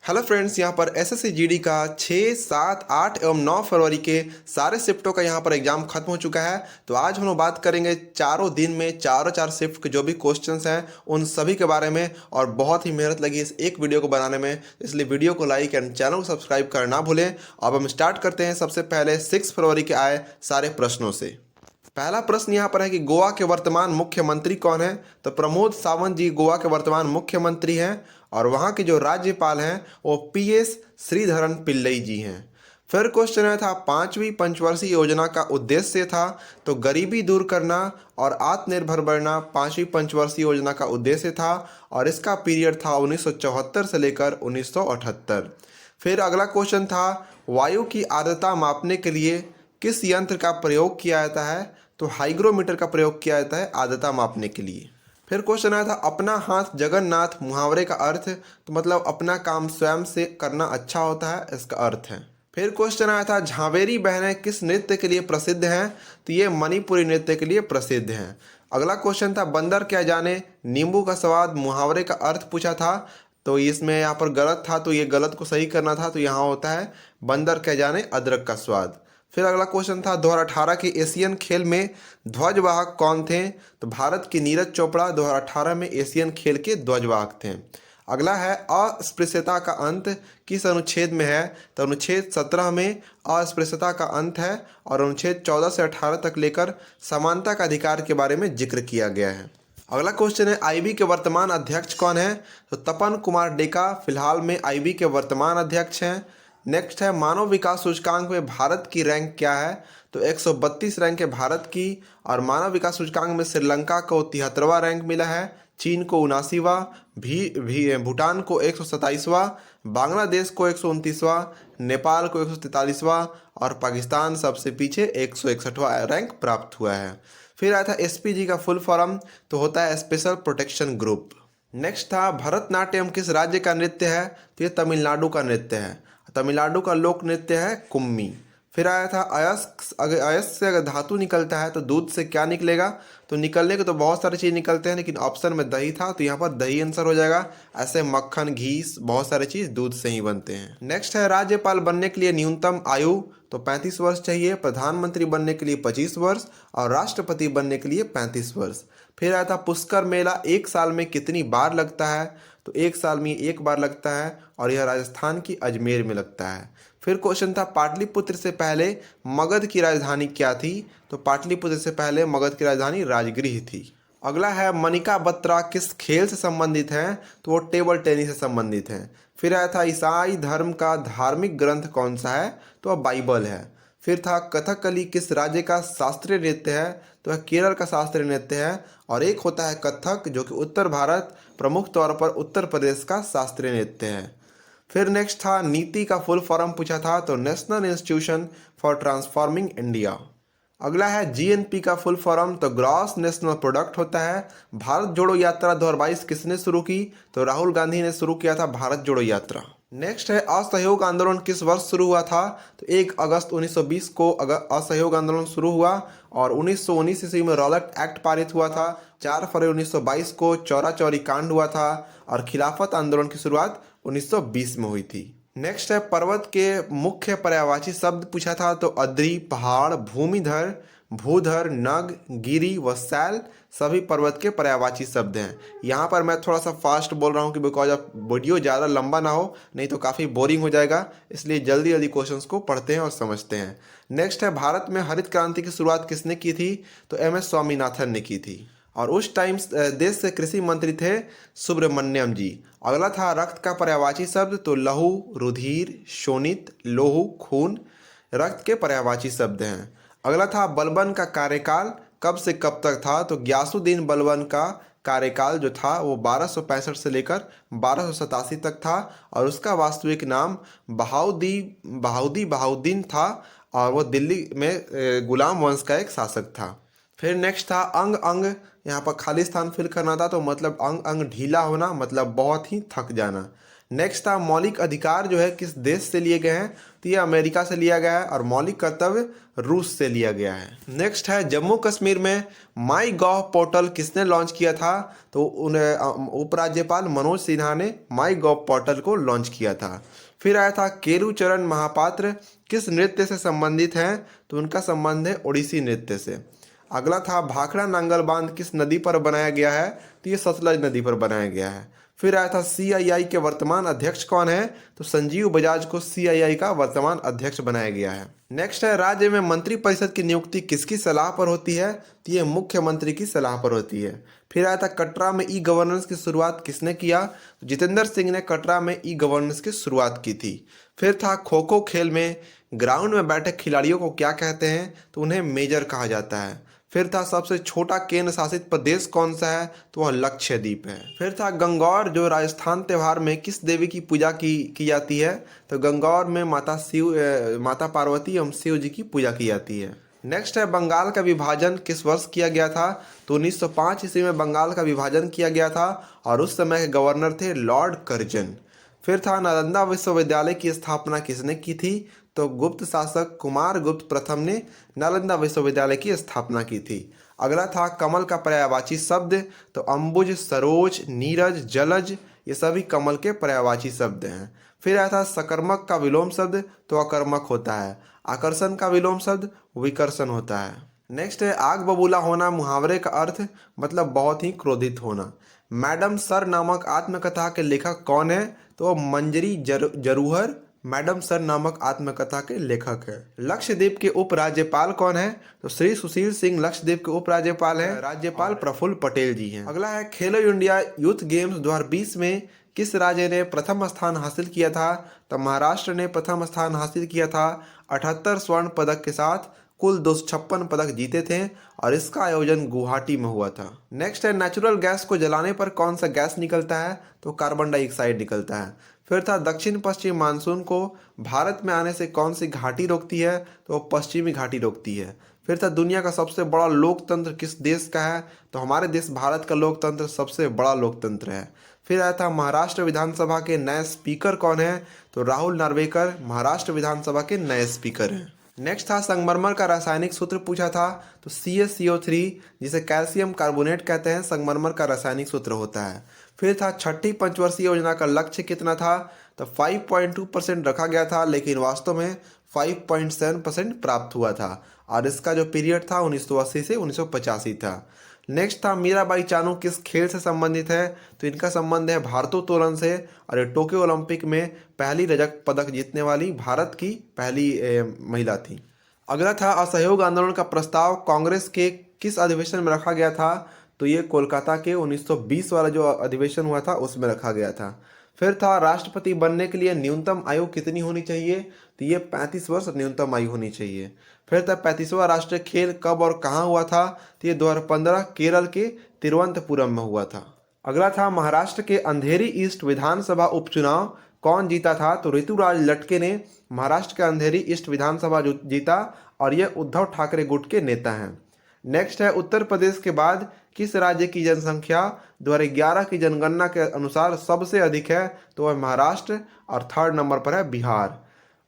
Hello friends, यहाँ पर SSC GD का 6, 7, 8 एवं 9 फरवरी के सारे शिफ्टों का यहाँ पर एग्जाम खत्म हो चुका है। तो आज हम लोग बात करेंगे चारों दिन में चारों चार शिफ्ट के जो भी क्वेश्चंस हैं उन सभी के बारे में। और बहुत ही मेहनत लगी इस एक वीडियो को बनाने में, इसलिए वीडियो को लाइक एंड चैनल को सब्सक्राइब करना ना भूलें। अब हम स्टार्ट करते हैं सबसे पहले 6 फरवरी के आए सारे प्रश्नों से। पहला प्रश्न यहाँ पर है कि गोवा के वर्तमान मुख्यमंत्री कौन है। तो प्रमोद सावंत जी गोवा के वर्तमान मुख्यमंत्री हैं और वहाँ के जो राज्यपाल हैं वो पीएस श्रीधरन पिल्लई जी हैं। फिर क्वेश्चन है था 5वीं पंचवर्षीय योजना का उद्देश्य था। तो गरीबी दूर करना और आत्मनिर्भर बनना 5वीं पंचवर्षीय योजना का उद्देश्य था और इसका पीरियड था 1974 से लेकर 1978। फिर अगला क्वेश्चन था वायु की आर्द्रता मापने के लिए किस यंत्र का प्रयोग किया जाता है। तो हाइग्रोमीटर का प्रयोग किया जाता है आर्द्रता मापने के लिए। फिर क्वेश्चन आया था अपना हाथ जगन्नाथ मुहावरे का अर्थ। तो मतलब अपना काम स्वयं से करना अच्छा होता है, इसका अर्थ है। फिर क्वेश्चन आया था झावेरी बहनें किस नृत्य के लिए प्रसिद्ध हैं। तो ये मणिपुरी नृत्य के लिए प्रसिद्ध हैं। अगला क्वेश्चन था बंदर क्या जाने नींबू का स्वाद मुहावरे का अर्थ पूछा था। तो इसमें यहाँ पर गलत था, तो ये गलत को सही करना था। तो यहाँ होता है बंदर क्या जाने अदरक का स्वाद। फिर अगला क्वेश्चन था 2018 के एशियन खेल में ध्वजवाहक कौन थे। तो भारत की नीरज चोपड़ा 2018 में एशियन खेल के ध्वजवाहक थे। अगला है अस्पृश्यता का अंत किस अनुच्छेद में है। तो अनुच्छेद 17 में अस्पृश्यता का अंत है और अनुच्छेद 14 से 18 तक लेकर समानता का अधिकार के बारे में जिक्र किया गया है। अगला क्वेश्चन है आईबी के वर्तमान अध्यक्ष कौन है। तो तपन कुमार डेका फिलहाल में आईबी के वर्तमान अध्यक्ष हैं। नेक्स्ट है मानव विकास सूचकांक में भारत की रैंक क्या है। तो 132 रैंक है भारत की और मानव विकास सूचकांक में श्रीलंका को 73वां रैंक मिला है, चीन को 79वां, भूटान को 127वां, बांग्लादेश को 129वां, नेपाल को 143वां और पाकिस्तान सबसे पीछे 161वां रैंक प्राप्त हुआ है। फिर आया था एसपीजी का फुल फॉर्म। तो होता है स्पेशल प्रोटेक्शन ग्रुप। नेक्स्ट था भरतनाट्यम किस राज्य का नृत्य है। तो ये तमिलनाडु का नृत्य है। तमिलनाडु का लोक नृत्य है कुम्मी। फिर आया था अयस्क से अगर धातु निकलता है तो दूध से क्या निकलेगा। तो निकलने के तो बहुत सारी चीज़ निकलते हैं, लेकिन ऑप्शन में दही था तो यहाँ पर दही आंसर हो जाएगा। ऐसे मक्खन घी बहुत सारी चीज़ दूध से ही बनते हैं। नेक्स्ट है राज्यपाल बनने के लिए न्यूनतम आयु। तो 35 वर्ष चाहिए, प्रधानमंत्री बनने के लिए 25 वर्ष और राष्ट्रपति बनने के लिए 35 वर्ष। फिर आया था पुष्कर मेला एक साल में कितनी बार लगता है। तो एक साल में एक बार लगता है और यह राजस्थान की अजमेर में लगता है। फिर क्वेश्चन था पाटलिपुत्र से पहले मगध की राजधानी क्या थी। तो पाटलिपुत्र से पहले मगध की राजधानी राजगृह थी। अगला है मनिका बत्रा किस खेल से संबंधित हैं। तो वो टेबल टेनिस से संबंधित हैं। फिर आया था ईसाई धर्म का धार्मिक ग्रंथ कौन सा है। तो वह बाइबल है। फिर था कथकली किस राज्य का शास्त्रीय नृत्य है। तो वह केरल का शास्त्रीय नृत्य है। और एक होता है कथक जो कि उत्तर भारत प्रमुख तौर पर उत्तर प्रदेश का शास्त्रीय नृत्य है। फिर नेक्स्ट था नीति का फुल फॉर्म पूछा था। तो national institution for transforming India. अगला है जीएनपी का फुल फॉर्म। तो ग्रॉस नेशनल प्रोडक्ट होता है। भारत जोड़ो यात्रा 2022 किसने शुरू की। तो राहुल गांधी ने शुरू किया था भारत जोड़ो यात्रा। नेक्स्ट है असहयोग आंदोलन किस वर्ष शुरू हुआ था। तो 1 अगस्त 1920 को असहयोग आंदोलन शुरू हुआ और 1919 ईस्वी में रॉलेट एक्ट पारित हुआ था। 4 फरवरी 1922 को चौरा चौरी कांड हुआ था और खिलाफत आंदोलन की शुरुआत 1920 में हुई थी। नेक्स्ट है पर्वत के मुख्य पर्यायवाची शब्द पूछा था। तो अद्री पहाड़, भूमिधर, भूधर, नग, गिरी व शैल सभी पर्वत के पर्यायवाची शब्द हैं। यहाँ पर मैं थोड़ा सा फास्ट बोल रहा हूँ कि बिकॉज ऑफ वीडियो ज़्यादा लंबा ना हो, नहीं तो काफ़ी बोरिंग हो जाएगा, इसलिए जल्दी जल्दी क्वेश्चंस को पढ़ते हैं और समझते हैं। नेक्स्ट है भारत में हरित क्रांति की शुरुआत किसने की थी। तो MS स्वामीनाथन ने की थी और उस टाइम देश से कृषि मंत्री थे सुब्रमण्यम जी। अगला था रक्त का पर्यायवाची शब्द। तो लहू, रुधिर, शोणित, लोहू, खून रक्त के पर्यायवाची शब्द हैं। अगला था बलबन का कार्यकाल कब से कब तक था। तो गयासुद्दीन बलबन का कार्यकाल जो था वो 1265 से लेकर 1287 तक था और उसका वास्तविक नाम बहाउद्दीन था और वो दिल्ली में गुलाम वंश का एक शासक था। फिर नेक्स्ट था अंग अंग, यहाँ पर खाली स्थान फिल करना था। तो मतलब अंग अंग ढीला होना, मतलब बहुत ही थक जाना। नेक्स्ट था मौलिक अधिकार जो है किस देश से लिए गए हैं, तो ये अमेरिका से लिया गया है, और मौलिक कर्तव्य रूस से लिया गया है। नेक्स्ट है जम्मू कश्मीर में माई गॉव पोर्टल किसने लॉन्च किया था, तो उन्हें उपराज्यपाल मनोज सिन्हा ने माई गॉव पोर्टल को लॉन्च किया था। फिर आया था केलुचरण महापात्र किस नृत्य से संबंधित हैं, तो उनका संबंध है ओडिसी नृत्य से। अगला था भाखड़ा नांगल बांध किस नदी पर बनाया गया है, तो ये सतलज नदी पर बनाया गया है। फिर आया था सीआईआई के वर्तमान अध्यक्ष कौन है, तो संजीव बजाज को सीआईआई का वर्तमान अध्यक्ष बनाया गया है। नेक्स्ट है राज्य में मंत्रिपरिषद की नियुक्ति किसकी सलाह पर होती है, तो ये मुख्यमंत्री की सलाह पर होती है। फिर आया था कटरा में ई गवर्नेंस की शुरुआत किसने किया, तो जितेंद्र सिंह ने कटरा में ई गवर्नेंस की शुरुआत की थी। फिर था खो खो खेल में ग्राउंड में बैठे खिलाड़ियों को क्या कहते हैं, तो उन्हें मेजर कहा जाता है। फिर था सबसे छोटा केंद्र शासित प्रदेश कौन सा है, तो वह लक्षद्वीप है। फिर था गंगौर जो राजस्थान त्यौहार में किस देवी की पूजा की जाती है, तो गंगौर में माता पार्वती एवं शिव जी की पूजा की जाती है। नेक्स्ट है बंगाल का विभाजन किस वर्ष किया गया था, तो 1905 ईस्वी में बंगाल का विभाजन किया गया था, और उस समय के गवर्नर थे लॉर्ड कर्जन। फिर था नालंदा विश्वविद्यालय की स्थापना किसने की थी, तो गुप्त शासक कुमार गुप्त प्रथम ने नालंदा विश्वविद्यालय की स्थापना की थी। अगला था कमल का पर्यायवाची शब्द, तो अंबुज, सरोज, नीरज, जलज ये सभी कमल के पर्यायवाची शब्द हैं। फिर आया था सकर्मक का विलोम शब्द, तो अकर्मक होता है। आकर्षण का विलोम शब्द विकर्षण होता है। नेक्स्ट है आग बबूला होना मुहावरे का अर्थ मतलब बहुत ही क्रोधित होना। मैडम सर नामक आत्मकथा के लेखक कौन है, तो मंजरी जरूहर मैडम सर नामक आत्मकथा के लेखक है। लक्षद्वीप के उपराज्यपाल कौन है, तो श्री सुशील सिंह लक्षद्वीप के उपराज्यपाल हैं। राज्यपाल प्रफुल्ल पटेल जी हैं। अगला है खेलो इंडिया यूथ गेम्स 2020 में किस राज्य ने प्रथम स्थान हासिल किया था, तो महाराष्ट्र ने प्रथम स्थान हासिल किया था 78 स्वर्ण पदक के साथ। कुल 256 पदक जीते थे, और इसका आयोजन गुवाहाटी में हुआ था। नेक्स्ट है नेचुरल गैस को जलाने पर कौन सा गैस निकलता है, तो कार्बन डाइऑक्साइड निकलता है। फिर था दक्षिण पश्चिम मानसून को भारत में आने से कौन सी घाटी रोकती है, तो पश्चिमी घाटी रोकती है। फिर था दुनिया का सबसे बड़ा लोकतंत्र किस देश का है, तो हमारे देश भारत का लोकतंत्र सबसे बड़ा लोकतंत्र है। फिर आया था महाराष्ट्र विधानसभा के नए स्पीकर कौन है, तो राहुल नार्वेकर महाराष्ट्र विधानसभा के नए स्पीकर हैं। नेक्स्ट था संगमरमर का रासायनिक सूत्र पूछा था, तो CaCO3 जिसे कैल्शियम कार्बोनेट कहते हैं संगमरमर का रासायनिक सूत्र होता है। फिर था छठी पंचवर्षीय योजना का लक्ष्य कितना था, तो 5.2% रखा गया था, लेकिन वास्तव में 5.7% प्राप्त हुआ था, और इसका जो पीरियड था 1980 से 1985 था। नेक्स्ट था मीराबाई चानू किस खेल से संबंधित है, तो इनका संबंध है भारोत्तोलन से, और ये टोक्यो ओलंपिक में पहली रजत पदक जीतने वाली भारत की पहली महिला थी। अगला था असहयोग आंदोलन का प्रस्ताव कांग्रेस के किस अधिवेशन में रखा गया था, तो ये कोलकाता के 1920 वाला जो अधिवेशन हुआ था उसमें रखा गया था। फिर था राष्ट्रपति बनने के लिए न्यूनतम आयु कितनी होनी चाहिए, तो ये 35 वर्ष न्यूनतम आयु होनी चाहिए। फिर था 35वां राष्ट्रीय खेल कब और कहाँ हुआ था, तो ये 2015 केरल के तिरुवनंतपुरम में हुआ था। अगला था महाराष्ट्र के अंधेरी ईस्ट विधानसभा उपचुनाव कौन जीता था, तो ऋतुराज लटके ने महाराष्ट्र के अंधेरी ईस्ट विधानसभा जीता, और यह उद्धव ठाकरे गुट के नेता हैं। नेक्स्ट है उत्तर प्रदेश के बाद किस राज्य की जनसंख्या 2011 की जनगणना के अनुसार सबसे अधिक है, तो वह महाराष्ट्र, और थर्ड नंबर पर है बिहार।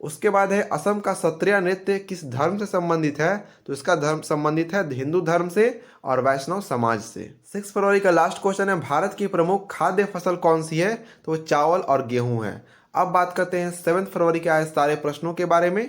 उसके बाद है असम का सत्रिया नृत्य किस धर्म से संबंधित है, तो इसका धर्म संबंधित है हिंदू धर्म से और वैष्णव समाज से। 6 फरवरी का लास्ट क्वेश्चन है भारत की प्रमुख खाद्य फसल कौन सी है, तो वो चावल और गेहूं है। अब बात करते हैं 7 फरवरी के आए सारे प्रश्नों के बारे में।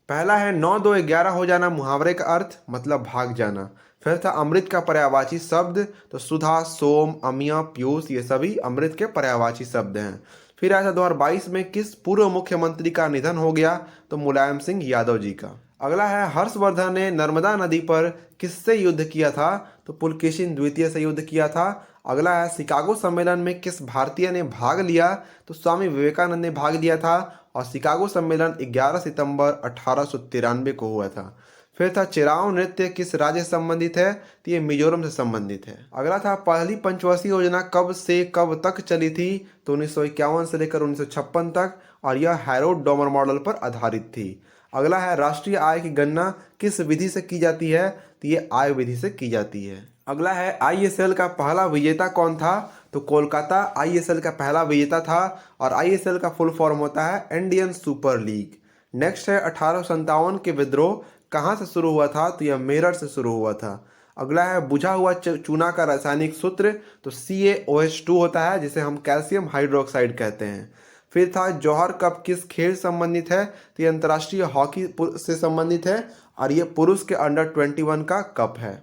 पहला है 9 2 11 हो जाना मुहावरे का अर्थ मतलब भाग जाना। फिर था अमृत का पर्यायवाची शब्द, तो सुधा, सोम, अमिया, पीयूष ये सभी अमृत के पर्यायवाची शब्द हैं। फिर आया था 2022 में किस पूर्व मुख्यमंत्री का निधन हो गया, तो मुलायम सिंह यादव जी का। अगला है हर्षवर्धन ने नर्मदा नदी पर किससे युद्ध किया था, तो पुलकेशिन द्वितीय से युद्ध किया था। अगला है शिकागो सम्मेलन में किस भारतीय ने भाग लिया, तो स्वामी विवेकानंद ने भाग लिया था, और शिकागो सम्मेलन 11 सितंबर 1893 को हुआ था। फिर था चिराव नृत्य किस राज्य से संबंधित है, तो ये मिजोरम से संबंधित है। अगला था पहली पंचवर्षीय योजना कब से कब तक चली थी, तो 1951 से लेकर 1956 तक, और यह हैरोल्ड डॉमर मॉडल पर आधारित थी। अगला है राष्ट्रीय आय की गणना किस विधि से की जाती है, तो ये आय विधि से की जाती है। अगला है ISL का पहला विजेता कौन था, तो कोलकाता आईएसएल का पहला विजेता था और आईएसएल का फुल फॉर्म होता है इंडियन सुपर लीग। नेक्स्ट है 1857 के विद्रोह कहाँ से शुरू हुआ था, तो यह मेरठ से शुरू हुआ था। अगला है बुझा हुआ चूना का रासायनिक सूत्र, तो CaOH2 होता है, जिसे हम कैल्शियम हाइड्रोक्साइड कहते हैं। फिर था जौहर कप किस खेल से संबंधित है, तो ये अंतर्राष्ट्रीय हॉकी से संबंधित है और ये पुरुष के अंडर 21 का कप है।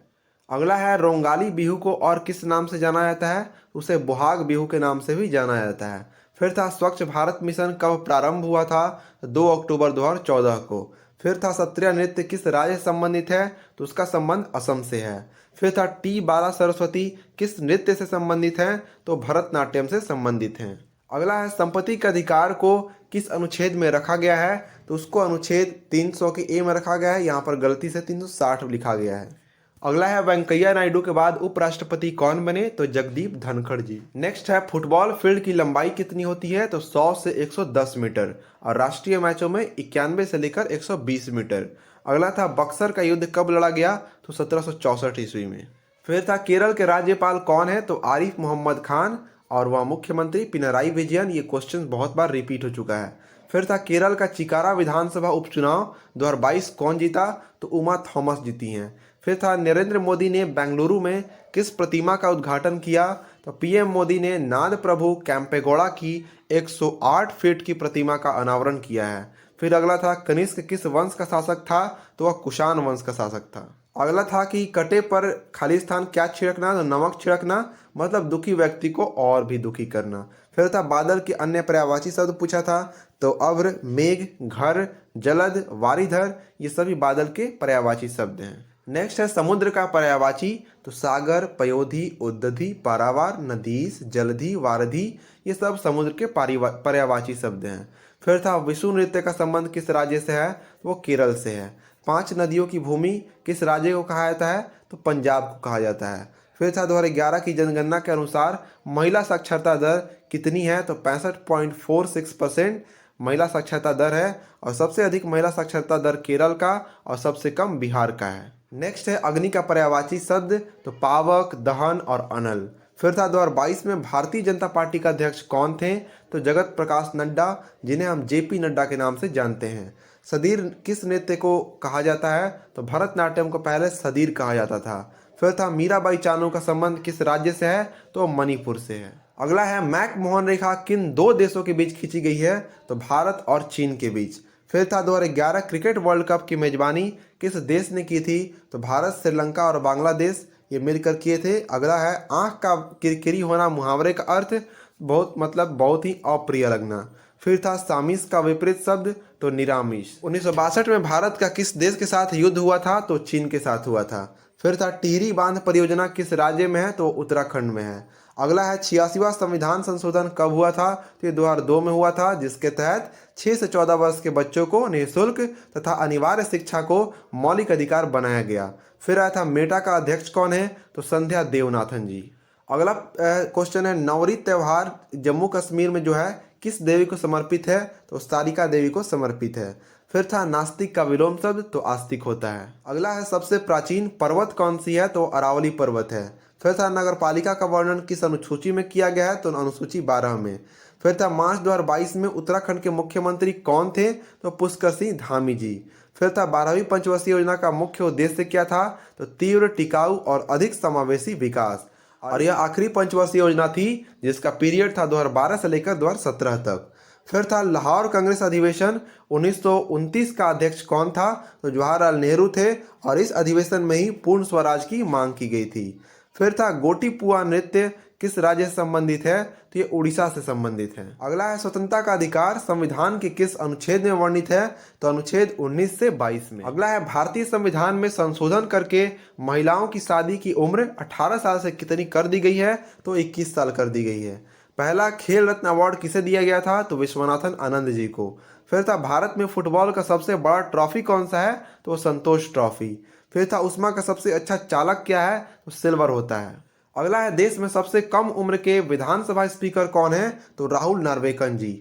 अगला है रोंगाली बिहू को और किस नाम से जाना जाता है, उसे बोहाग बिहू के नाम से भी जाना जाता है। फिर था स्वच्छ भारत मिशन कब प्रारंभ हुआ था, 2 अक्टूबर 2014 को। फिर था सत्रिया नृत्य किस राज्य से संबंधित है, तो उसका संबंध असम से है। फिर था टी बाला सरस्वती किस नृत्य से संबंधित है, तो भरतनाट्यम से संबंधित हैं। अगला है संपत्ति के अधिकार को किस अनुच्छेद में रखा गया है, तो उसको अनुच्छेद 300 के ए में रखा गया है, यहाँ पर गलती से 360 लिखा गया है। अगला है वेंकैया नायडू के बाद उपराष्ट्रपति कौन बने, तो जगदीप धनखड़ जी। नेक्स्ट है फुटबॉल फील्ड की लंबाई कितनी होती है, तो 100 से 110 मीटर और राष्ट्रीय मैचों में 91 से लेकर 120 मीटर। अगला था बक्सर का युद्ध कब लड़ा गया, तो 1764 ईस्वी में। फिर था केरल के राज्यपाल कौन है, तो आरिफ मोहम्मद खान और वह मुख्यमंत्री पिनराई विजयन। ये क्वेश्चन बहुत बार रिपीट हो चुका है। फिर था केरल का चिकारा विधानसभा उपचुनाव 2022 कौन जीता, तो उमा थॉमस जीती हैं। फिर था नरेंद्र मोदी ने बेंगलुरु में किस प्रतिमा का उद्घाटन किया, तो पीएम मोदी ने नाद प्रभु कैंपेगौड़ा की 108 फीट की प्रतिमा का अनावरण किया है। फिर अगला था कनिष्क किस वंश का शासक था, तो वह कुषाण वंश का शासक था। अगला था कि कटे पर खालिस्तान क्या छिड़कना, तो नमक छिड़कना, मतलब दुखी व्यक्ति को और भी दुखी करना। फिर था बादल के अन्य पर्यायवाची शब्द पूछा था, तो अभ्र, मेघ, घर, जलद, वारिधर, ये सभी बादल के पर्यायवाची शब्द हैं। नेक्स्ट है समुद्र का पर्यायवाची, तो सागर, पयोधी, उद्दधि, पारावार, नदीस, जलधि, वारधि, ये सब समुद्र के पर्यायवाची शब्द हैं। फिर था विषु नृत्य का संबंध किस राज्य से है, तो वो केरल से है। 5 नदियों की भूमि किस राज्य को कहा जाता है, तो पंजाब को कहा जाता है। फिर था 2011 की जनगणना के अनुसार महिला साक्षरता दर कितनी है, तो 65.46% महिला साक्षरता दर है और सबसे अधिक महिला साक्षरता दर केरल का और सबसे कम बिहार का है। नेक्स्ट है अग्नि का पर्यायवाची शब्द, तो पावक, दहन और अनल। फिर था 2022 में भारतीय जनता पार्टी का अध्यक्ष कौन थे, तो जगत प्रकाश नड्डा, जिन्हें हम JP नड्डा के नाम से जानते हैं। सदीर किस नृत्य को कहा जाता है, तो भरतनाट्यम को पहले सदीर कहा जाता था। फिर था मीराबाई चानू का संबंध किस राज्य से है, तो मणिपुर से है। अगला है मैक मोहन रेखा किन 2 देशों के बीच खींची गई है, तो भारत और चीन के बीच। फिर था 2011 क्रिकेट वर्ल्ड कप की मेजबानी किस देश ने की थी, तो भारत, श्रीलंका और बांग्लादेश ये मिलकर किए थे। अगला है आंख का किरकिरी होना मुहावरे का अर्थ, बहुत ही अप्रिय लगना। फिर था सामिस का विपरीत शब्द, तो निरामिष। 1962 में भारत का किस देश के साथ युद्ध हुआ था, तो चीन के साथ हुआ था। फिर था टिहरी बांध परियोजना किस राज्य में है, तो उत्तराखंड में है। अगला है 86वां संविधान संशोधन कब हुआ था, तो ये 2002 में हुआ था, जिसके तहत 6 से 14 वर्ष के बच्चों को निःशुल्क तथा अनिवार्य शिक्षा को मौलिक अधिकार बनाया गया। फिर आया था मेटा का अध्यक्ष कौन है, तो संध्या देवनाथन जी। अगला क्वेश्चन है नवरी त्यौहार जम्मू कश्मीर में जो है किस देवी को समर्पित है, तो सारिका देवी को समर्पित है। फिर था नास्तिक का विलोम शब्द, तो आस्तिक होता है। अगला है सबसे प्राचीन पर्वत कौन सी है, तो अरावली पर्वत है। फिर था नगर पालिका का वर्णन किस अनुसूची में किया गया है, तो अनुसूची 12 में। फिर था मार्च 2022 में उत्तराखंड के मुख्यमंत्री कौन थे, तो पुष्कर सिंह धामी जी। फिर था 12वीं पंचवर्षीय योजना का मुख्य उद्देश्य क्या था, तो तीव्र, टिकाऊ और अधिक समावेशी विकास। और यह आखिरी पंचवर्षीय योजना थी जिसका पीरियड था 2012 से लेकर 2017 तक। फिर था लाहौर कांग्रेस अधिवेशन 1929 का अध्यक्ष कौन था, तो जवाहरलाल नेहरू थे और इस अधिवेशन में ही पूर्ण स्वराज की मांग की गई थी। फिर था गोटीपुआ नृत्य किस राज्य से संबंधित है, तो ये उड़ीसा से संबंधित है। अगला है स्वतंत्रता का अधिकार संविधान के किस अनुच्छेद में वर्णित है, तो अनुच्छेद 19 से 22 में। अगला है भारतीय संविधान में संशोधन करके महिलाओं की शादी की उम्र 18 साल से कितनी कर दी गई है, तो 21 साल कर दी गई है। पहला खेल रत्न अवार्ड किसे दिया गया था, तो विश्वनाथन आनंद जी को। फिर था भारत में फुटबॉल का सबसे बड़ा ट्रॉफी कौन सा है, तो संतोष ट्रॉफी। फिर था उस्मा का सबसे अच्छा चालक क्या है, तो सिल्वर होता है। अगला है देश में सबसे कम उम्र के विधानसभा स्पीकर कौन है, तो राहुल नार्वेकन जी।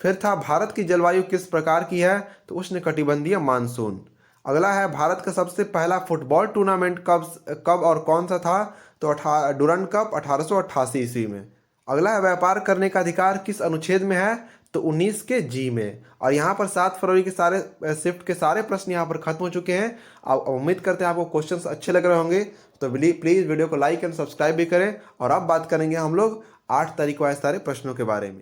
फिर था भारत की जलवायु किस प्रकार की है, तो उष्णकटिबंधीय मानसून। अगला है भारत का सबसे पहला फुटबॉल टूर्नामेंट कब और कौन सा था, तो डुरंड कप 1888 ईस्वी में। अगला है व्यापार करने का अधिकार किस अनुच्छेद में है, तो 19 के जी में। और यहाँ पर 7 फरवरी के सारे शिफ्ट के सारे प्रश्न यहाँ पर खत्म हो चुके हैं। अब उम्मीद करते हैं आपको क्वेश्चंस अच्छे लग रहे होंगे, तो प्लीज़ वीडियो को लाइक एंड सब्सक्राइब भी करें। और अब बात करेंगे हम लोग 8 तारीख वाले सारे प्रश्नों के बारे में।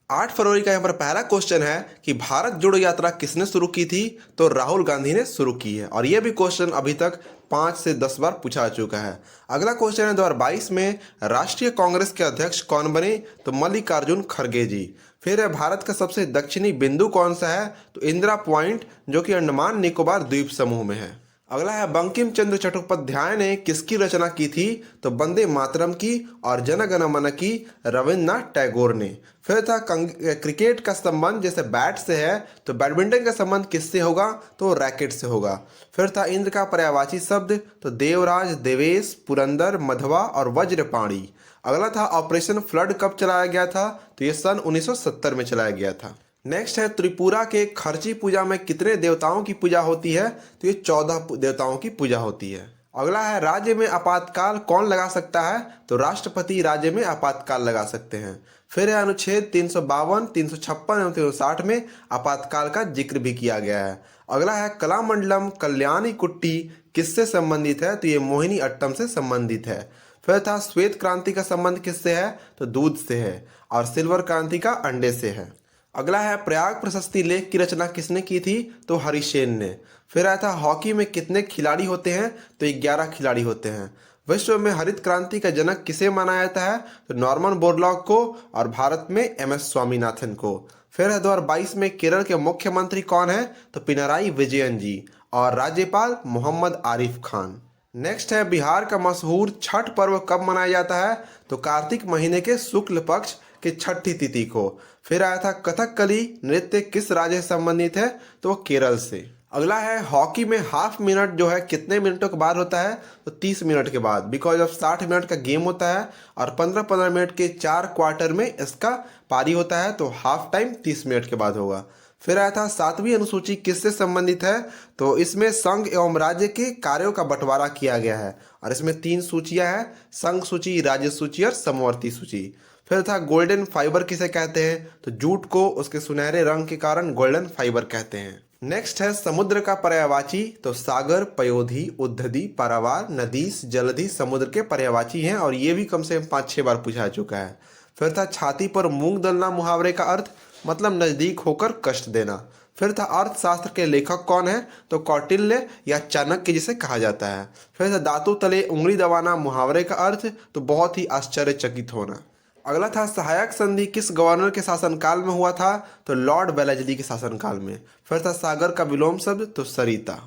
8 फरवरी का यहाँ पर पहला क्वेश्चन है कि भारत जोड़ो यात्रा किसने शुरू की थी, तो राहुल गांधी ने शुरू की है। और यह भी क्वेश्चन अभी तक 5 से 10 बार पूछा चुका है। अगला क्वेश्चन है 2022 में राष्ट्रीय कांग्रेस के अध्यक्ष कौन बने, तो मल्लिकार्जुन खड़गे जी। फिर है भारत का सबसे दक्षिणी बिंदु कौन सा है, तो इंदिरा पॉइंट, जो कि अंडमान निकोबार द्वीप समूह में है। अगला है बंकिम चंद्र चट्टोपाध्याय ने किसकी रचना की थी, तो वंदे मातरम की, और जन गण मन की रविन्द्रनाथ टैगोर ने। फिर था क्रिकेट का संबंध जैसे बैट से है, तो बैडमिंटन का संबंध किससे होगा, तो रैकेट से होगा। फिर था इंद्र का पर्यायवाची शब्द, तो देवराज, देवेश, पुरंदर, मधवा और वज्रपाणी। अगला था ऑपरेशन फ्लड कब चलाया गया था, तो ये सन 1970 में चलाया गया था। नेक्स्ट है त्रिपुरा के खर्ची पूजा में कितने देवताओं की पूजा होती है, तो ये 14 देवताओं की पूजा होती है। अगला है राज्य में आपातकाल कौन लगा सकता है, तो राष्ट्रपति राज्य में आपातकाल लगा सकते हैं। फिर है अनुच्छेद 352, 356 एवं 360 में आपातकाल का जिक्र भी किया गया है। अगला है कलामंडलम कल्याणी कुट्टी किससे संबंधित है, तो ये मोहिनी अट्टम से संबंधित है। फिर था श्वेत क्रांति का संबंध किससे है, तो दूध से है, और सिल्वर क्रांति का अंडे से है। अगला है प्रयाग प्रशस्ति लेख की रचना किसने की थी, तो हरिसेन ने। फिर आया था हॉकी में कितने खिलाड़ी होते हैं, तो 11 खिलाड़ी होते हैं। विश्व में हरित क्रांति का जनक किसे माना जाता है, तो नॉर्मन बोरलॉग को, और भारत में MS स्वामीनाथन को। फिर है 2022 में केरल के मुख्यमंत्री कौन है, तो पिनराई विजयन जी, और राज्यपाल मोहम्मद आरिफ खान। नेक्स्ट है बिहार का मशहूर छठ पर्व कब मनाया जाता है, तो कार्तिक महीने के शुक्ल पक्ष की 6ठी तिथि को। फिर आया था कथकली नृत्य किस राज्य से संबंधित है, तो वो केरल से। अगला है हॉकी में हाफ मिनट जो है कितने मिनटों के बाद होता है, तो 30 मिनट के बाद, बिकॉज ऑफ 60 मिनट का गेम होता है और 15-15 मिनट के 4 क्वार्टर में इसका पारी होता है, तो हाफ टाइम 30 मिनट के बाद होगा। फिर आया था 7वीं अनुसूची किससे संबंधित है, तो इसमें संघ एवं राज्य के कार्यों का बंटवारा किया गया है, और इसमें 3 सूचियां हैं, संघ सूची, राज्य सूची और समवर्ती सूची। फिर था गोल्डन फाइबर किसे कहते हैं, तो जूट को उसके सुनहरे रंग के कारण गोल्डन फाइबर कहते हैं। नेक्स्ट है समुद्र का पर्यायवाची, तो सागर, पयोधी, उद्धधि, पारावार, नदीस, जलधि समुद्र के पर्यायवाची हैं, और ये भी कम से कम 5-6 बार पूछा चुका है। फिर था छाती पर मूंग दलना मुहावरे का अर्थ, मतलब नजदीक होकर कष्ट देना। फिर था अर्थशास्त्र के लेखक कौन है, तो कौटिल्य या चाणक्य जिसे कहा जाता है। फिर था दांतों तले उंगली दबाना मुहावरे का अर्थ, तो बहुत ही आश्चर्यचकित होना। अगला था सहायक संधि किस गवर्नर के शासनकाल में हुआ था, तो लॉर्ड वेलेस्ली के शासनकाल में। फिर था सागर का विलोम शब्द, तो सरिता।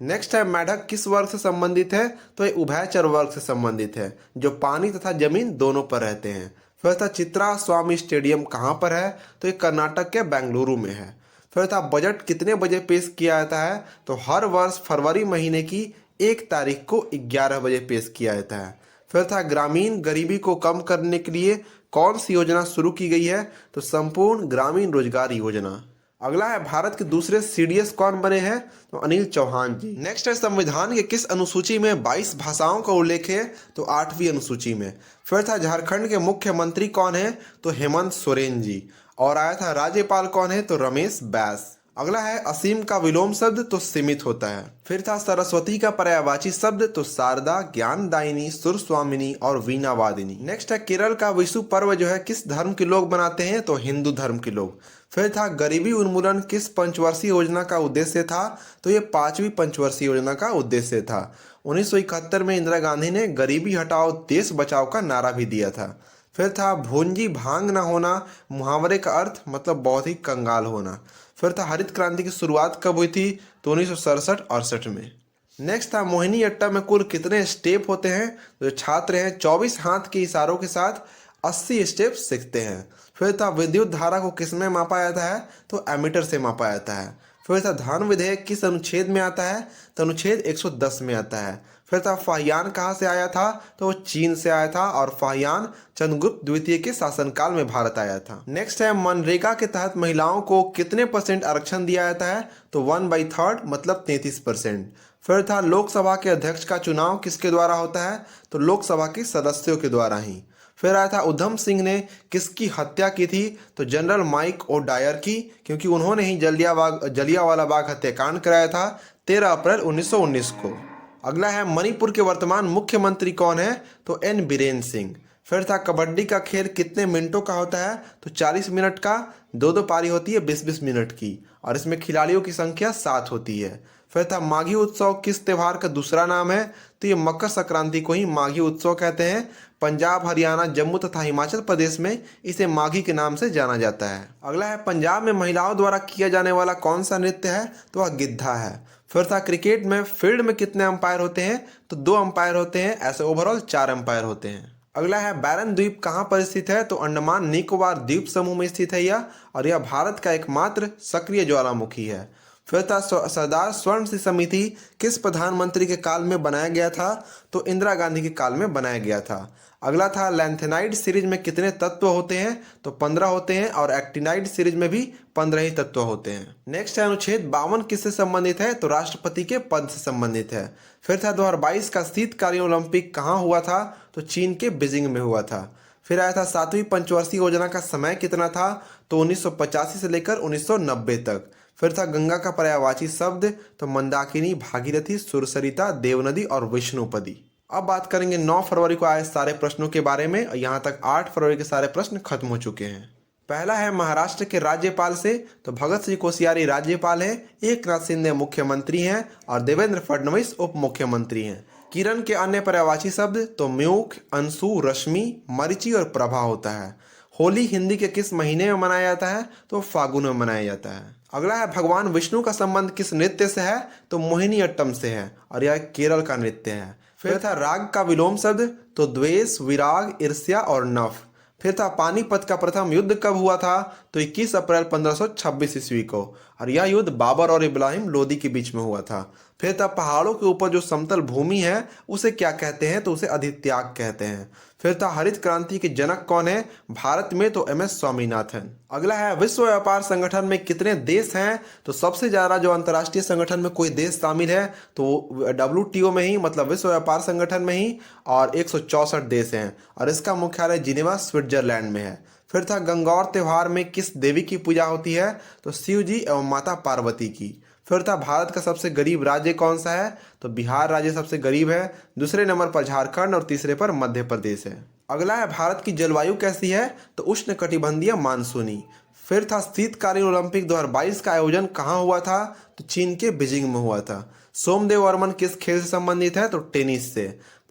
नेक्स्ट है मेढक किस वर्ग से संबंधित है, तो ये उभयचर वर्ग से संबंधित है, जो पानी तथा जमीन दोनों पर रहते हैं। फिर था चित्रा स्वामी स्टेडियम कहाँ पर है, तो ये कर्नाटक के बेंगलुरु में है। फिर था बजट कितने बजे पेश किया जाता है, तो हर वर्ष फरवरी महीने की 1 तारीख को 11 बजे पेश किया जाता है। फिर था ग्रामीण गरीबी को कम करने के लिए कौन सी योजना शुरू की गई है, तो संपूर्ण ग्रामीण रोजगार योजना। अगला है भारत के दूसरे CDS कौन बने हैं, तो अनिल चौहान जी। नेक्स्ट है संविधान के किस अनुसूची में 22 भाषाओं का उल्लेख है, तो 8वीं अनुसूची में। फिर था झारखंड के मुख्यमंत्री कौन है, तो हेमंत सोरेन जी। और आया था राज्यपाल कौन है, तो रमेश बैस। अगला है असीम का विलोम शब्द, तो सीमित होता है। फिर था सरस्वती का पर्यायवाची शब्द, तो शारदा, ज्ञानदायिनी, सुरस्वामिनी और वीणावादिनी। नेक्स्ट है केरल का विशु पर्व जो है किस धर्म के लोग मनाते हैं, तो हिंदू धर्म के लोग। फिर था गरीबी उन्मूलन किस पंचवर्षीय योजना का उद्देश्य था, तो ये 5वीं पंचवर्षीय योजना का उद्देश्य था। 1971 में इंदिरा गांधी ने गरीबी हटाओ देश बचाओ का नारा भी दिया था। फिर था भूंजी भांग न होना मुहावरे का अर्थ, मतलब बहुत ही कंगाल होना। फिर था हरित क्रांति की शुरुआत कब हुई थी, तो 1967-68 में। नेक्स्ट था मोहिनी अट्टम में कुल कितने स्टेप होते हैं, तो छात्र हैं 24 हाथ के इशारों के साथ 80 स्टेप सीखते हैं। फिर था विद्युत धारा को किस में मापा जाता है, तो एमीटर से मापा जाता है। फिर था धन विधेयक किस अनुच्छेद में आता है, तो अनुच्छेद 110 में आता है। फिर था फाहियान कहाँ से आया था, तो वो चीन से आया था, और फाहियान चंद्रगुप्त द्वितीय के शासनकाल में भारत आया था। नेक्स्ट है मनरेगा के तहत महिलाओं को कितने % आरक्षण दिया जाता है, तो 1/3 मतलब 33%। फिर था लोकसभा के अध्यक्ष का चुनाव किसके द्वारा होता है, तो लोकसभा के सदस्यों के द्वारा ही। फिर आया था उधम सिंह ने किसकी हत्या की थी, तो जनरल माइक ओ डायर की, क्योंकि उन्होंने ही जलियांवाला बाग हत्याकांड कराया था 13 अप्रैल 1919 को। अगला है मणिपुर के वर्तमान मुख्यमंत्री कौन है, तो एन बीरेन सिंह। फिर था कबड्डी का खेल कितने मिनटों का होता है, तो 40 मिनट का, दो दो पारी होती है 20-20 मिनट की, और इसमें खिलाड़ियों की संख्या 7 होती है। फिर था माघी उत्सव किस त्यौहार का दूसरा नाम है, तो ये मकर संक्रांति को ही माघी उत्सव कहते हैं। पंजाब, हरियाणा, जम्मू तथा हिमाचल प्रदेश में इसे माघी के नाम से जाना जाता है। अगला है पंजाब में महिलाओं द्वारा किया जाने वाला कौन सा नृत्य है, तो वह गिद्धा है। फिर था क्रिकेट में फील्ड में कितने अंपायर होते हैं, तो 2 अंपायर होते हैं, ऐसे ओवरऑल 4 अंपायर होते हैं। अगला है बैरन द्वीप कहाँ पर स्थित है, तो अंडमान निकोबार द्वीप समूह में स्थित है यह, और यह भारत का एकमात्र सक्रिय ज्वालामुखी है। फिर था सरदार स्वर्ण सिंह समिति किस प्रधानमंत्री के काल में बनाया गया था, तो इंदिरा गांधी के काल में बनाया गया था। अगला था लैंथेनाइड सीरीज में कितने तत्व होते हैं, तो 15 होते हैं, और एक्टिनाइड सीरीज में भी 15 ही तत्व होते हैं। नेक्स्ट है अनुच्छेद 52 किससे संबंधित है, तो राष्ट्रपति के पद से संबंधित है। फिर था 2022 का शीतकालीन ओलंपिक कहाँ हुआ था, तो चीन के बीजिंग में हुआ था। फिर आया था 7वीं पंचवर्षीय योजना का समय कितना था, तो 1985 से लेकर 1990 तक। फिर था गंगा का पर्यायवाची शब्द, तो मंदाकिनी, भागीरथी, सुरसरिता, देवनदी और विष्णुपदी। अब बात करेंगे 9 फरवरी को आए सारे प्रश्नों के बारे में। यहाँ तक 8 फरवरी के सारे प्रश्न खत्म हो चुके हैं। पहला है महाराष्ट्र के राज्यपाल से, तो भगत सिंह कोश्यारी राज्यपाल हैं, एकनाथ शिंदे मुख्यमंत्री हैं, और देवेंद्र फडणवीस उप मुख्यमंत्री हैं। किरण के अन्य पर्यायवाची शब्द, तो म्यूख, अंशु, रश्मि, मरीचि और प्रभा होता है। होली हिंदी के किस महीने में मनाया जाता है, तो फागुन में मनाया जाता है। अगला है भगवान विष्णु का संबंध किस नृत्य से है, तो मोहिनी अट्टम से है, और यह केरल का नृत्य है। फिर था राग का विलोम शब्द, तो द्वेष, विराग, ईर्ष्या और नफ। फिर था पानीपत का प्रथम युद्ध कब हुआ था, तो 21 अप्रैल 1526 ईस्वी को, और यह युद्ध बाबर और इब्राहिम लोदी के बीच में हुआ था। फिर था पहाड़ों के ऊपर जो समतल भूमि है उसे क्या कहते हैं, तो उसे अधित्याग कहते हैं। फिर था हरित क्रांति के जनक कौन है, भारत में तो एम एस स्वामीनाथन। अगला है विश्व व्यापार संगठन में कितने देश हैं, तो सबसे ज़्यादा जो अंतर्राष्ट्रीय संगठन में कोई देश शामिल है तो WTO में ही, मतलब विश्व व्यापार संगठन में ही, और 164 देश हैं, और इसका मुख्यालय जिनेवा स्विट्जरलैंड में है। फिर था गंगौर त्यौहार में किस देवी की पूजा होती है, तो शिव जी एवं माता पार्वती की। फिर था भारत का सबसे गरीब राज्य कौन सा है, तो बिहार राज्य सबसे गरीब है, दूसरे नंबर पर झारखंड और तीसरे पर मध्य प्रदेश है। अगला है भारत की जलवायु कैसी है, तो उष्णकटिबंधीय मानसूनी। फिर था शीतकालीन ओलंपिक 2022 का आयोजन कहाँ हुआ था, तो चीन के बीजिंग में हुआ था। सोमदेव वर्मन किस खेल से संबंधित है, तो टेनिस से।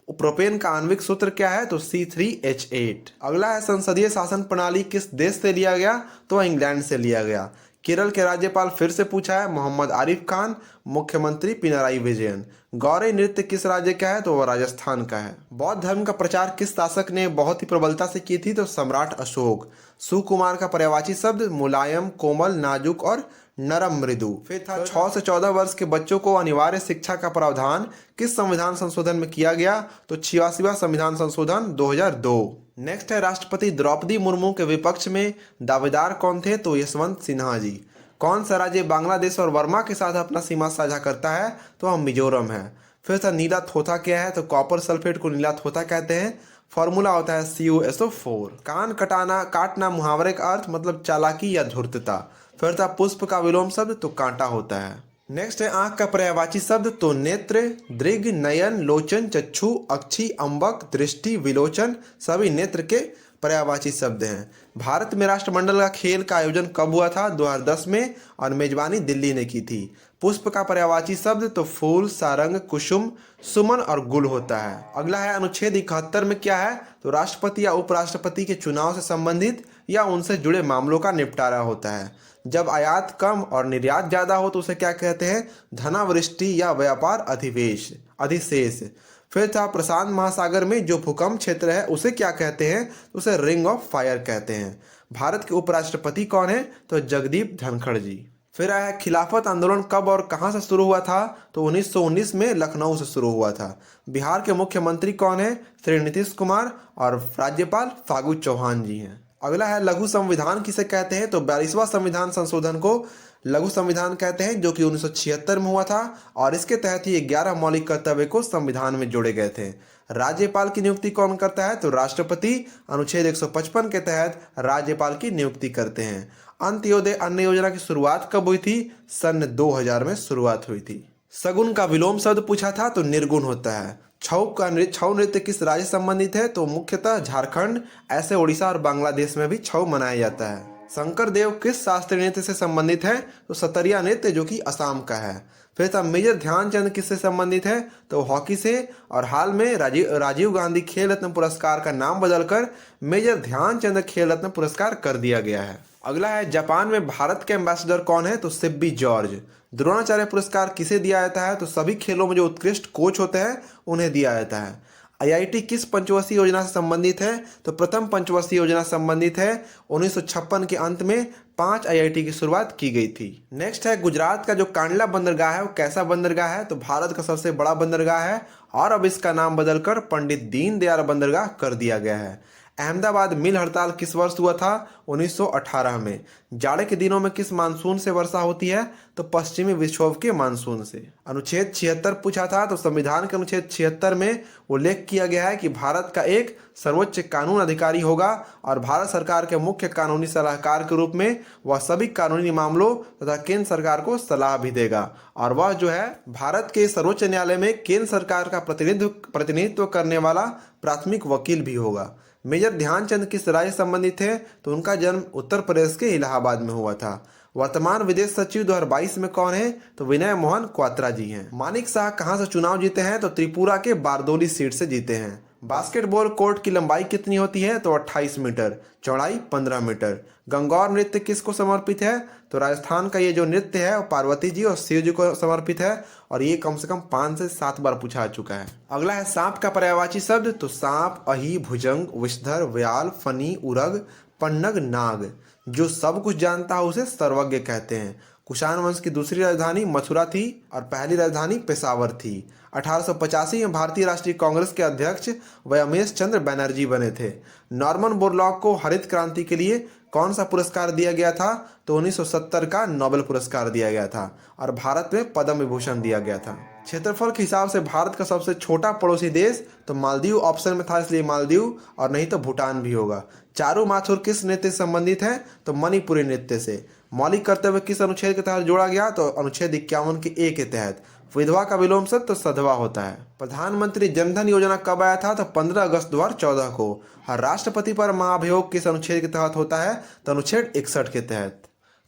प्रोपेन का आणविक सूत्र क्या है, तो C3H8। अगला है संसदीय शासन प्रणाली किस देश से लिया गया, तो इंग्लैंड से लिया गया। केरल के राज्यपाल फिर से पूछा है, मोहम्मद आरिफ खान, मुख्यमंत्री पिनराई विजयन। गौरी नृत्य किस राज्य का है, तो वह राजस्थान का है। बौद्ध धर्म का प्रचार किस शासक ने बहुत ही प्रबलता से की थी, तो सम्राट अशोक। सुकुमार का पर्यायवाची शब्द, मुलायम, कोमल, नाजुक और नरम, मृदु। फिर था 6 से 14 वर्ष के बच्चों को अनिवार्य शिक्षा का प्रावधान किस संविधान संशोधन में किया गया, तो 86वां संविधान संशोधन 2002। नेक्स्ट है राष्ट्रपति द्रौपदी मुर्मू के विपक्ष में दावेदार कौन थे, तो यशवंत सिन्हा जी। कौन सा राज्य बांग्लादेश और वर्मा के साथ अपना सीमा साझा करता है, तो वह मिजोरम है। फिर था नीला थोथा क्या है, तो कॉपर सल्फेट को नीला थोथा कहते हैं। फॉर्मूला होता है CuSO4। कान काटना मुहावरे का अर्थ मतलब चालाकी या धूर्तता। फिर था पुष्प का विलोम शब्द, तो कांटा होता है। नेक्स्ट है आंख का पर्यायवाची शब्द, तो नेत्र, दृग, नयन, लोचन, चक्षु, अक्षी, अम्बक, दृष्टि, विलोचन सभी नेत्र के पर्यायवाची शब्द हैं। भारत में राष्ट्रमंडल का खेल का आयोजन कब हुआ था, 2010 में, और मेजबानी दिल्ली ने की थी। पुष्प का पर्यायवाची शब्द, तो फूल, सारंग, कुसुम, सुमन और गुल होता है। अगला है अनुच्छेद 71 में क्या है, तो राष्ट्रपति या उपराष्ट्रपति के चुनाव से संबंधित या उनसे जुड़े मामलों का निपटारा होता है। जब आयात कम और निर्यात ज़्यादा हो तो उसे क्या कहते हैं, धनावृष्टि या व्यापार अधिशेष। फिर था प्रशांत महासागर में जो भूकंप क्षेत्र है उसे क्या कहते हैं, उसे रिंग ऑफ फायर कहते हैं। भारत के उपराष्ट्रपति कौन है, तो जगदीप धनखड़ जी। फिर आया खिलाफत आंदोलन कब और कहां से शुरू हुआ था, तो 1919 में लखनऊ से शुरू हुआ था। बिहार के मुख्यमंत्री कौन है, श्री नीतीश कुमार, और राज्यपाल फागू चौहान जी हैं। अगला है लघु संविधान किसे कहते हैं, तो 42वां संविधान संशोधन को लघु संविधान कहते हैं, जो कि 1976 में हुआ था और इसके तहत ही 11 मौलिक कर्तव्य को संविधान में जोड़े गए थे। राज्यपाल की नियुक्ति कौन करता है, तो राष्ट्रपति अनुच्छेद 155 के तहत राज्यपाल की नियुक्ति करते हैं। अंत्योदय अन्न योजना की शुरुआत कब हुई थी, सन 2000 में शुरुआत हुई थी। सगुन का विलोम शब्द पूछा था, तो निर्गुण होता है। छऊ नृत्य किस राज्य संबंधित है, तो मुख्यतः झारखंड, ऐसे उड़ीसा और बांग्लादेश में भी छऊ मनाया जाता है। शंकर देव किस शास्त्रीय नृत्य से संबंधित है, तो सतरिया नृत्य, जो कि असम का है। फिर था मेजर ध्यानचंद किससे संबंधित है, तो हॉकी से, और हाल में राजीव गांधी खेल रत्न पुरस्कार का नाम बदलकर मेजर ध्यानचंद खेल रत्न पुरस्कार कर दिया गया है। अगला है जापान में भारत के एम्बेसडर कौन है, तो सिब्बी जॉर्ज। द्रोणाचार्य पुरस्कार किसे दिया जाता है, तो सभी खेलों में जो उत्कृष्ट कोच होते हैं उन्हें दिया जाता है। आईआईटी किस पंचवर्षीय योजना से संबंधित है, तो प्रथम पंचवर्षीय योजना संबंधित है। 1956 के अंत में 5 आईआईटी की शुरुआत की गई थी। नेक्स्ट है गुजरात का जो कांडला बंदरगाह है वो कैसा बंदरगाह है, तो भारत का सबसे बड़ा बंदरगाह है और अब इसका नाम बदलकर पंडित दीनदयाल बंदरगाह कर दिया गया है। अहमदाबाद मिल हड़ताल किस वर्ष हुआ था, 1918 में। जाड़े के दिनों में किस मानसून से वर्षा होती है, तो पश्चिमी विक्षोभ के मानसून से। अनुच्छेद 76 पूछा था, तो संविधान के अनुच्छेद 76 में उल्लेख किया गया है कि भारत का एक सर्वोच्च कानून अधिकारी होगा और भारत सरकार के मुख्य कानूनी सलाहकार के रूप में वह सभी कानूनी मामलों तथा केंद्र सरकार को सलाह भी देगा और वह जो है भारत के सर्वोच्च न्यायालय में केंद्र सरकार का प्रतिनिधित्व करने वाला प्राथमिक वकील भी होगा। मेजर ध्यानचंद किस राज्य संबंधित थे, तो उनका जन्म उत्तर प्रदेश के इलाहाबाद में हुआ था। वर्तमान विदेश सचिव 2022 में कौन है, तो विनय मोहन क्वात्रा जी हैं। मानिक शाह कहां से चुनाव जीते हैं, तो त्रिपुरा के बारदोली सीट से जीते हैं। बास्केटबॉल कोर्ट की लंबाई कितनी होती है, तो 28 मीटर, चौड़ाई 15 मीटर। गंगौर नृत्य किसको समर्पित है, तो राजस्थान का ये जो नृत्य है वो पार्वती जी और शिव जी को समर्पित है और ये कम से कम 5 से 7 बार पूछा चुका है। अगला है सांप का पर्यायवाची शब्द, तो सांप, अही, भुजंग, विषधर, व्याल, फनी, उरग, पन्नग, नाग। जो सब कुछ जानता है उसे सर्वज्ञ कहते हैं। कुषाण वंश की दूसरी राजधानी मथुरा थी और पहली राजधानी पेशावर थी। 1885 में भारतीय राष्ट्रीय कांग्रेस के अध्यक्ष वयमेश चंद्र बनर्जी बने थे। नॉर्मन बोरलॉग को हरित क्रांति के लिए कौन सा पुरस्कार दिया गया था, तो 1970 का नोबेल पुरस्कार दिया गया था और भारत में पद्म विभूषण दिया गया था। क्षेत्रफल के हिसाब से भारत का सबसे छोटा पड़ोसी देश, तो मालदीव ऑप्शन में था इसलिए मालदीव, और नहीं तो भूटान भी होगा। चारू माथुर किस नृत्य से संबंधित है, तो मणिपुरी नृत्य से। मौलिक कर्तव्य किस अनुच्छेद के तहत जोड़ा गया, तो अनुच्छेद 51 के ए के तहत। विधवा का विलोम शब्द तो सधवा होता है। प्रधानमंत्री जनधन योजना कब आया था, तो 15 अगस्त 2014 को। और राष्ट्रपति पर महाभियोग किस अनुच्छेद के तहत होता है, तो अनुच्छेद 61 के तहत।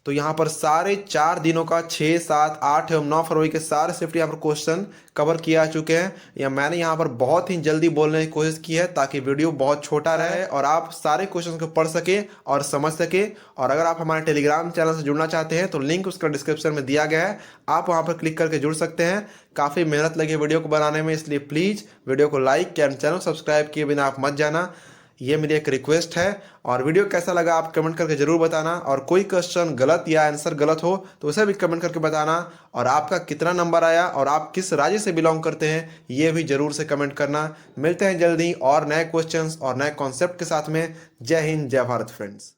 तो यहाँ पर सारे 4 दिनों का 6, 7, 8 एवं 9 फरवरी के सारे शिफ्ट यहाँ पर क्वेश्चन कवर किया चुके हैं। या मैंने यहाँ पर बहुत ही जल्दी बोलने की कोशिश की है ताकि वीडियो बहुत छोटा रहे और आप सारे क्वेश्चन को पढ़ सके और समझ सके। और अगर आप हमारे टेलीग्राम चैनल से जुड़ना चाहते हैं तो लिंक उसका डिस्क्रिप्शन में दिया गया है, आप वहाँ पर क्लिक करके जुड़ सकते हैं। काफ़ी मेहनत लगी वीडियो को बनाने में, इसलिए प्लीज़ वीडियो को लाइक एंड चैनल सब्सक्राइब किए बिना आप मत जाना, ये मेरी एक रिक्वेस्ट है। और वीडियो कैसा लगा आप कमेंट करके ज़रूर बताना, और कोई क्वेश्चन गलत या आंसर गलत हो तो उसे भी कमेंट करके बताना। और आपका कितना नंबर आया और आप किस राज्य से बिलोंग करते हैं ये भी ज़रूर से कमेंट करना। मिलते हैं जल्दी और नए क्वेश्चंस और नए कॉन्सेप्ट के साथ में। जय हिंद, जय भारत फ्रेंड्स।